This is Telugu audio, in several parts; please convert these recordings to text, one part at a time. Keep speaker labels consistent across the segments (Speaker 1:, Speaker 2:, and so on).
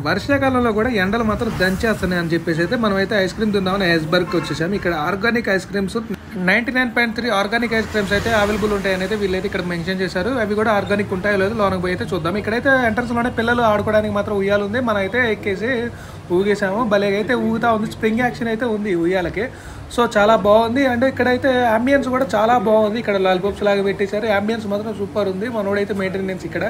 Speaker 1: వర్షాకాలంలో కూడా ఎండలు మాత్రం దంచేస్తున్నాయి అని చెప్పేసి అయితే మనమైతే ఐస్ క్రీమ్ తిందామని ఐస్బర్గ్ వచ్చేసాము. ఇక్కడ organic ice creams 99.3 organic ice creams అయితే అవైలబుల్ ఉంటాయని అయితే వీళ్ళైతే ఇక్కడ మెన్షన్ చేశారు. అవి కూడా ఆర్గానిక్ ఉంటాయో లేదు లోనకి పోయి అయితే చూద్దాం. ఇక్కడైతే ఎంట్రన్స్లోనే పిల్లలు ఆడుకోవడానికి మాత్రం ఉయ్యాలు ఉంది. మనం అయితే ఎక్కేసి ఊగేసాము. భలే అయితే ఊగుతా ఉంది. స్ప్రింగ్ యాక్షన్ అయితే ఉంది ఉయ్యాలకి. సో చాలా బాగుంది. అండ్ ఇక్కడైతే అంబియన్స్ కూడా చాలా బాగుంది. ఇక్కడ లాలిపాప్స్ లాగా పెట్టేశారు. అంబియన్స్ మాత్రం సూపర్ ఉంది. మనోడైతే మెయింటెనెన్స్ ఇక్కడ.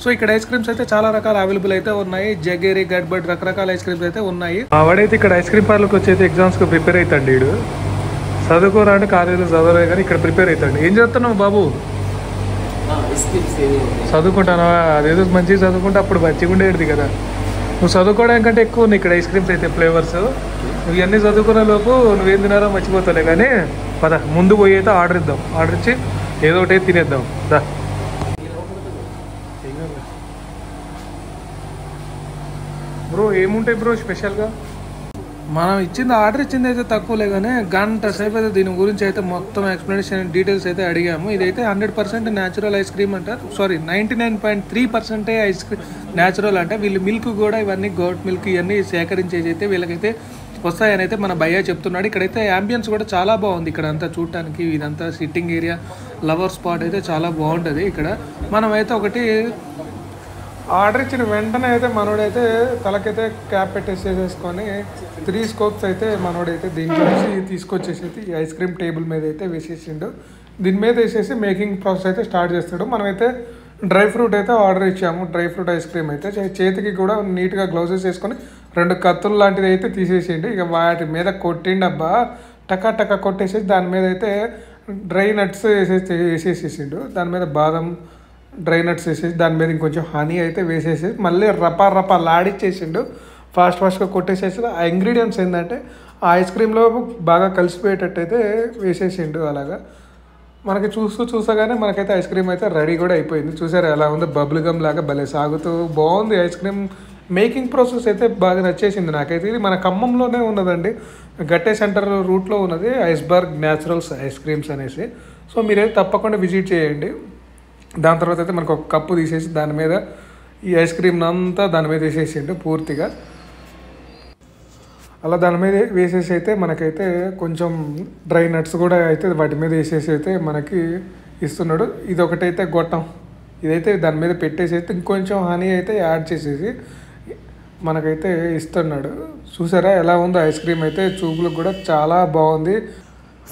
Speaker 1: సో ఇక్కడ ఐస్ క్రీమ్స్ అయితే చాలా రకాల అవైలబుల్ అయితే ఉన్నాయి. జగేరి, గడ్బడ్ రకరకాల ఐస్ క్రీమ్స్ అయితే ఉన్నాయి. వాడైతే ఇక్కడ ఐస్ క్రీమ్ పార్లర్కి వచ్చి అయితే ఎగ్జామ్స్కి ప్రిపేర్ అవుతాడు. వీడు చదువుకోరా అంటే కాలేజీలో చదవలే కానీ ఇక్కడ ప్రిపేర్ అవుతాడు. ఏం చేస్తున్నావు బాబు? చదువుకుంటానా? అదేదో మంచిగా చదువుకుంటే అప్పుడు మంచిగా ఉండేది కదా. నువ్వు చదువుకోవడానికంటే ఎక్కువ ఉన్నాయి ఇక్కడ ఐస్ క్రీమ్స్ అయితే ఫ్లేవర్స్. నువ్వు ఇవన్నీ చదువుకునే లోపు నువ్వేం తినారో మర్చిపోతాలే. కానీ పద ముందు పోయి అయితే ఆర్డర్ ఇద్దాం. ఆర్డర్ ఇచ్చి ఏదో ఒకటి తినేద్దాం దా. బ్రో ఏముంటాయి బ్రో స్పెషల్గా? మనం ఆర్డర్ ఇచ్చింది అయితే తక్కువలే కానీ గంట సేపు అయితే దీని గురించి అయితే మొత్తం ఎక్స్ప్లెనేషన్ డీటెయిల్స్ అయితే అడిగాము. ఇదైతే 100% న్యాచురల్ ఐస్ క్రీమ్ అంటారు. సారీ 99.3% ఐస్ క్రీమ్ న్యాచురల్ అంటే వీళ్ళు మిల్క్ కూడా ఇవన్నీ గోట్ మిల్క్ ఇవన్నీ సేకరించేసి అయితే వీళ్ళకైతే వస్తాయని అయితే మన భయ్య చెప్తున్నాడు. ఇక్కడైతే అంబియన్స్ కూడా చాలా బాగుంది. ఇక్కడ అంతా చూడటానికి ఇదంతా సిట్టింగ్ ఏరియా, లవర్ స్పాట్ అయితే చాలా బాగుంటుంది. ఇక్కడ మనమైతే ఒకటి ఆర్డర్ ఇచ్చిన వెంటనే అయితే మనోడైతే తలకైతే క్యాప్ పెట్టేసేసుకొని 3 స్కోప్స్ అయితే మనోడైతే దీంట్లో తీసుకొచ్చేసి ఈ ఐస్ క్రీమ్ టేబుల్ మీద అయితే వేసేసిండు. దీని మీద వేసేసి మేకింగ్ ప్రాసెస్ అయితే స్టార్ట్ చేస్తాడు. మనమైతే డ్రై ఫ్రూట్ అయితే ఆర్డర్ ఇచ్చాము. డ్రై ఫ్రూట్ ఐస్ క్రీమ్ అయితే చేతికి కూడా నీట్గా గ్లౌజెస్ వేసుకొని 2 కత్తులు లాంటిది అయితే తీసేసిండు. ఇక వాటి మీద కొట్టిండబ్బా టకా టకా కొట్టేసి దాని మీద అయితే డ్రై నట్స్ వేసేసేసిండు. దాని మీద బాదం డ్రై నట్స్ వేసేసి దాని మీద ఇంకొంచెం హనీ అయితే వేసేసి మళ్ళీ రపా లాడిచ్చేసిండు. ఫాస్ట్గా కొట్టేసేసి ఆ ఇంగ్రీడియంట్స్ ఏంటంటే ఆ ఐస్ క్రీమ్లో బాగా కలిసిపోయేటట్టు అయితే వేసేసిండు. అలాగా మనకి చూసగానే మనకైతే ఐస్ క్రీమ్ అయితే రెడీ కూడా అయిపోయింది. చూసారా ఎలా ఉందో? బబుల్ గమ్ లాగా భలే సాగుతూ బాగుంది. ఐస్ క్రీమ్ మేకింగ్ ప్రాసెస్ అయితే బాగా నచ్చేసింది నాకైతే. ఇది మన ఖమ్మంలోనే ఉన్నదండి. గట్టే సెంటర్ రూట్లో ఉన్నది ఐస్బర్గ్ న్యాచురల్స్ ఐస్ క్రీమ్స్ అనేసి. సో మీరైతే తప్పకుండా విజిట్ చేయండి. దాని తర్వాత అయితే మనకు ఒక కప్పు తీసేసి దాని మీద ఈ ఐస్ క్రీమ్ అంతా దాని మీద వేసేసిండు పూర్తిగా. అలా దాని మీద వేసేసి అయితే మనకైతే కొంచెం డ్రై నట్స్ కూడా అయితే వాటి మీద వేసేసి అయితే మనకి ఇస్తున్నాడు. ఇది ఒకటైతే గొట్టం ఇదైతే దాని మీద పెట్టేసి అయితే ఇంకొంచెం హనీ అయితే యాడ్ చేసేసి మనకైతే ఇస్తున్నాడు. చూసారా ఎలా ఉందో ఐస్ క్రీమ్ అయితే? చూపులకు కూడా చాలా బాగుంది.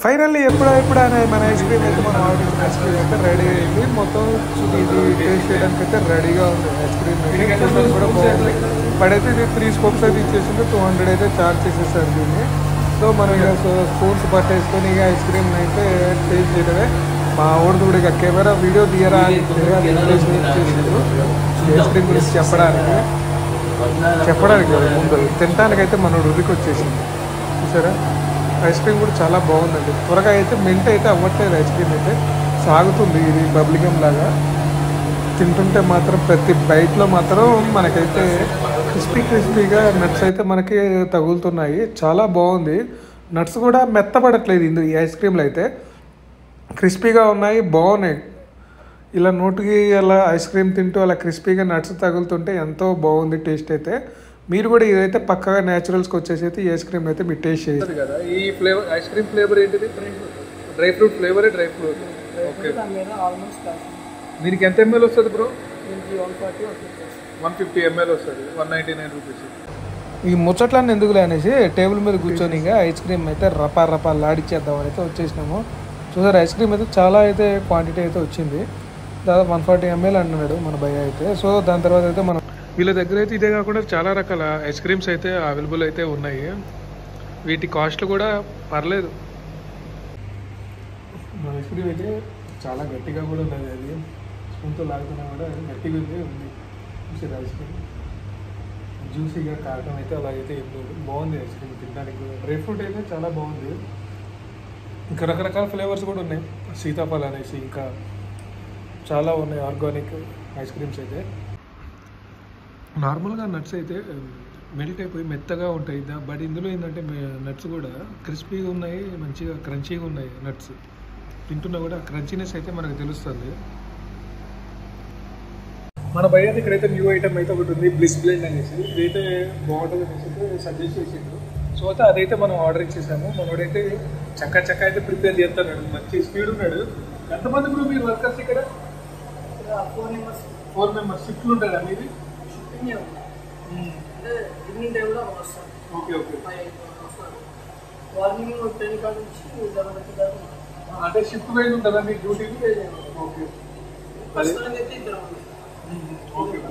Speaker 1: ఫైనల్లీ ఎప్పుడు అనే మన ఐస్ క్రీమ్ అయితే మనం ఆర్డర్ చేసిన ఐస్ క్రీమ్ అయితే రెడీ అయింది. మొత్తం ఇది టేస్ట్ చేయడానికి అయితే రెడీగా ఉంది ఐస్ క్రీమ్ అయితే. కూడా బాగుంది. ఇప్పుడైతే ఇది 3 స్కోప్స్ అయితే ఇచ్చేసింది. 200 అయితే ఛార్జ్ చేసేసారు దీన్ని. సో మనం ఇక స్పూన్స్ పట్టేసుకొని ఇక ఐస్ క్రీమ్ అయితే టేస్ట్ చేయడమే. మా ఊరు కూడా ఇక కెమెరా వీడియో తీయరా చేసిండు ఐస్ క్రీమ్ గురించి చెప్పడానికి ముందు తినడానికి అయితే మన రుదికి వచ్చేసింది. చూసారా ఐస్ క్రీమ్ కూడా చాలా బాగుందండి. త్వరగా అయితే మెంట్ అయితే అవ్వట్లేదు. ఐస్ క్రీమ్ అయితే సాగుతుంది. ఇది బబ్లిగమ్ లాగా తింటుంటే మాత్రం ప్రతి బైట్లో మాత్రం మనకైతే క్రిస్పీగా నట్స్ అయితే మనకి తగులుతున్నాయి. చాలా బాగుంది. నట్స్ కూడా మెత్తపడట్లేదు ఈ ఐస్ క్రీమ్లు అయితే క్రిస్పీగా ఉన్నాయి, బాగున్నాయి. ఇలా నోటికి అలా ఐస్ క్రీమ్ తింటూ అలా క్రిస్పీగా నట్స్ తగులుతుంటే ఎంతో బాగుంది టేస్ట్ అయితే. మీరు కూడా ఇదైతే పక్కగా న్యాచురల్స్కి వచ్చేసి అయితే ఈ ఐస్ క్రీమ్ అయితే మీరు టేస్ట్ చేయాలి కదా. ఈ ఫ్లేవర్ ఐస్ క్రీమ్ ఫ్లేవర్ ఏంటిది? డ్రై ఫ్రూట్ ఫ్లేవరే. Dry fruit okay. దీనికి ఎంత ఎంఎల్ వస్తుంది బ్రో? 150 ml వస్తుంది. 199 రూపీస్. ఈ ముచ్చట్లన్నీ ఎందుకులే అనేసి టేబుల్ మీద కూర్చొని ఇంకా ఐస్ క్రీమ్ అయితే రపా లాడిచ్చేద్దామని అయితే వచ్చేసినాము. చూసారు ఐస్ క్రీమ్ అయితే చాలా అయితే క్వాంటిటీ అయితే వచ్చింది. దాదాపు 140 ml అంటున్నాడు మన భయ్య అయితే. సో దాని తర్వాత అయితే మనం వీళ్ళ దగ్గర అయితే ఇదే కాకుండా చాలా రకాల ఐస్ క్రీమ్స్ అయితే అవైలబుల్ అయితే ఉన్నాయి. వీటి కాస్ట్లు కూడా పర్లేదు. మన ఐస్ క్రీమ్ అయితే చాలా గట్టిగా కూడా ఉన్నది. అది స్పూన్తో లాగుతున్నా కూడా గట్టిగా ఉంది. చూసారు ఐస్ క్రీమ్ జ్యూసీగా కారటం అయితే అలాగైతే ఏం లేదు. బాగుంది ఐస్ క్రీమ్ తినడానికి కూడా. డ్రై ఫ్రూట్ అయితే చాలా బాగుంది. ఇంకా రకరకాల ఫ్లేవర్స్ కూడా ఉన్నాయి. సీతాఫలం అనేసి ఇంకా చాలా ఉన్నాయి ఆర్గానిక్ ఐస్ క్రీమ్స్ అయితే. నార్మల్గా నట్స్ అయితే మెల్ట్ అయిపోయి మెత్తగా ఉంటాయి. బట్ ఇందులో ఏంటంటే నట్స్ కూడా క్రిస్పీగా ఉన్నాయి, మంచిగా క్రంచీగా ఉన్నాయి. నట్స్ తింటున్నా కూడా క్రంచీనెస్ అయితే మనకు తెలుస్తుంది. మన భయ ఇక్కడైతే న్యూ ఐటమ్ అయితే ఒకటి ఉంది, బ్లిస్ బ్లెండ్ అనేసి. ఇదైతే బాగుంటుంది అనేసి సజెస్ట్ చేసిండు. సో అయితే అదైతే మనం ఆర్డర్ ఇచ్చేసాము. మనోడైతే చక్క అయితే ప్రిపేర్ చేస్తున్నాడు, మంచి స్పీడ్ ఉన్నాడు. ఎంతమంది ఇప్పుడు మీరు వర్కర్స్ ఇక్కడ? 4 మెంబర్స్. షిఫ్ట్లు ఉంటారా మీది? Okay okay. అంటే షిఫ్ట్ వైజ్ ఉంటుందా మీకు డ్యూటీ? Okay okay.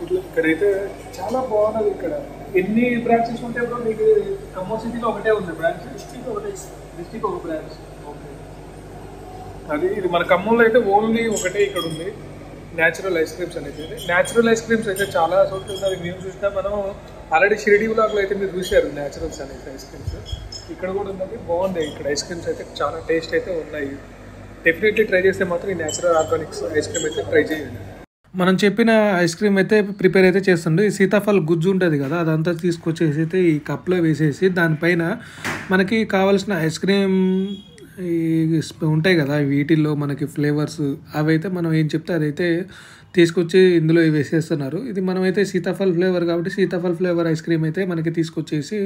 Speaker 1: ఇట్లా ఇక్కడైతే చాలా బాగున్నది. ఇక్కడ ఎన్ని బ్రాంచెస్ ఉంటాయి బ్రో మీకు? ఖమ్మం సిటీలో ఒకటే ఉంది బ్రాంచ్? డిస్ట్రిక్ట్ ఒక బ్రాంచ్. ఓకే. అది ఇది మన ఖమ్మంలో అయితే ఓన్లీ ఒకటే ఇక్కడ ఉంది, న్యాచురల్ ఐస్ క్రీమ్స్ అనేది. న్యాచురల్ ఐస్ క్రీమ్స్ అయితే చాలా చోట్ల ఉన్నది. మేము చూసినా మనం ఆల్రెడీ షిరిడి బ్లాగ్లో అయితే మీరు చూశారు న్యాచురల్స్ అనేది ఐస్ క్రీమ్స్. ఇక్కడ కూడా ఉన్నది, బాగుంది. ఇక్కడ ఐస్ క్రీమ్స్ అయితే చాలా టేస్ట్ అయితే ఉన్నాయి. డెఫినెట్లీ ట్రై చేస్తే మాత్రం ఈ న్యాచురల్ ఆర్గానిక్స్ ఐస్ క్రీమ్ అయితే ట్రై చేయండి. మనం చెప్పిన ఐస్ క్రీమ్ అయితే ప్రిపేర్ అయితే చేస్తుండే. ఈ సీతాఫల్ గుజ్జు ఉంటుంది కదా, అదంతా తీసుకొచ్చేసి అయితే ఈ కప్లో వేసేసి దానిపైన మనకి కావాల్సిన ఐస్ క్రీమ్ ఉంటాయి కదా వీటిల్లో మనకి ఫ్లేవర్స్, అవైతే మనం ఏం చెప్తే అదైతే తీసుకొచ్చి ఇందులో వేసేస్తున్నారు. ఇది మనమైతే సీతాఫల్ ఫ్లేవర్ కాబట్టి సీతాఫల్ ఫ్లేవర్ ఐస్ క్రీమ్ అయితే మనకి తీసుకొచ్చేసి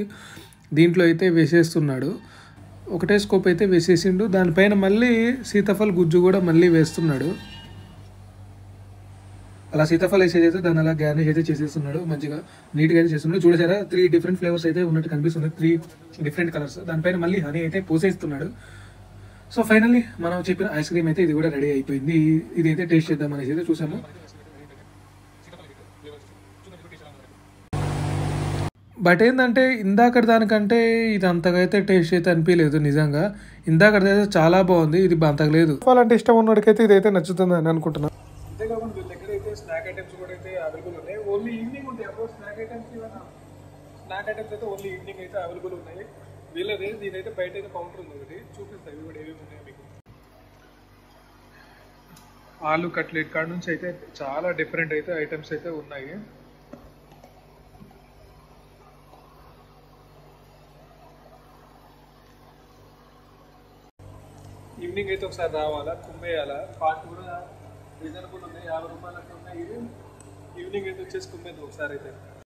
Speaker 1: దీంట్లో అయితే వేసేస్తున్నాడు. ఒకటే స్కోప్ అయితే వేసేసిండు. దానిపైన మళ్ళీ సీతాఫల్ గుజ్జు కూడా మళ్ళీ వేస్తున్నాడు. అలా సీతాఫల్ వేసేది అయితే దాన్ని అలా గార్నిష్ అయితే చేసేస్తున్నాడు, మంచిగా నీట్గా అయితే చేస్తున్నాడు. చూడసారా 3 డిఫరెంట్ ఫ్లేవర్స్ అయితే ఉన్నట్టు కనిపిస్తుంది, 3 డిఫరెంట్ కలర్స్. దానిపైన మళ్ళీ హనీ అయితే పోసేస్తున్నాడు. సో ఫైనల్లీ మనం చెప్పిన ఐస్ క్రీమ్ అయితే ఇది కూడా రెడీ అయిపోయింది. ఇది అయితే టేస్ట్ చేద్దాం అనేసి అయితే చూసాము. బట్ ఏంటంటే ఇందాకటి దానికంటే ఇది అంతగా అయితే టేస్ట్ అయితే అనిపించలేదు నిజంగా. ఇందాకటి అయితే చాలా బాగుంది, ఇది అంతగా లేదు. అలాంటి ఇష్టం ఉన్నవాడికైతే ఇది అయితే నచ్చుతుంది అని అనుకుంటున్నాను. అంతేకాకుండా వీళ్ళ దగ్గర అయితే స్నాక్ ఐటమ్స్ కూడా అయితే అవైలబుల్ ఉన్నాయి. ఓన్లీ ఈవినింగ్ ఉంటాయి అప్పుడు స్నాక్ ఐటమ్స్. స్నాక్ ఐటమ్స్ అయితే ఓన్లీ ఈవినింగ్ అయితే అవైలబుల్ ఉన్నాయి వీళ్ళది. దీనైతే బయట అయితే కౌంటర్ ఉంది ఒకటి, చూపిస్తాయి ఇవి కూడా ఏమేమి ఉన్నాయి మీకు. ఆలు కట్లెట్ కాడ నుంచి అయితే చాలా డిఫరెంట్ అయితే ఐటమ్స్ అయితే ఉన్నాయి. ఈవినింగ్ అయితే ఒకసారి రావాలా, కుమ్మేయాలా. పార్ట్ కూడా రీజనబుల్ ఉన్నాయి, 50 రూపాయలు అట్లా ఉన్నాయి. ఈవినింగ్ అయితే వచ్చేసి కుమ్మేది ఒకసారి అయితే.